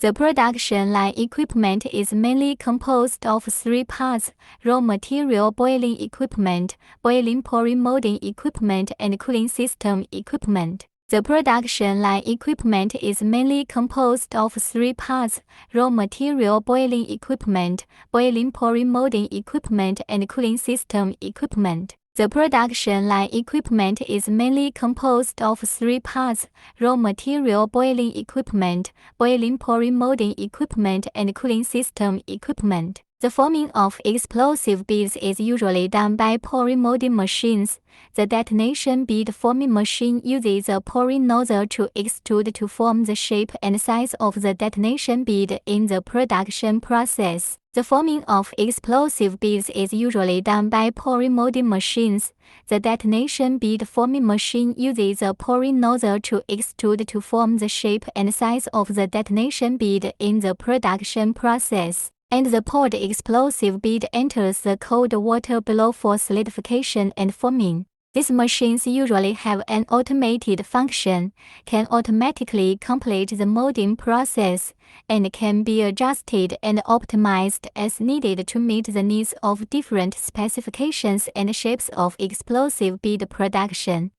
The production line equipment is mainly composed of 3 parts: raw material boiling equipment, boiling pouring molding equipment, and cooling system equipment. The production line equipment is mainly composed of 3 parts: raw material boiling equipment, boiling pouring molding equipment, and cooling system equipment. The production line equipment is mainly composed of 3 parts: raw material boiling equipment, boiling pouring molding equipment, and cooling system equipment. The forming of explosive beads is usually done by pouring molding machines. The detonation bead forming machine uses a pouring nozzle to extrude to form the shape and size of the detonation bead in the production process. The forming of explosive beads is usually done by pouring molding machines. The detonation bead forming machine uses a pouring nozzle to extrude to form the shape and size of the detonation bead in the production process, and the poured explosive bead enters the cold water below for solidification and forming. These machines usually have an automated function, can automatically complete the molding process, and can be adjusted and optimized as needed to meet the needs of different specifications and shapes of explosive bead production.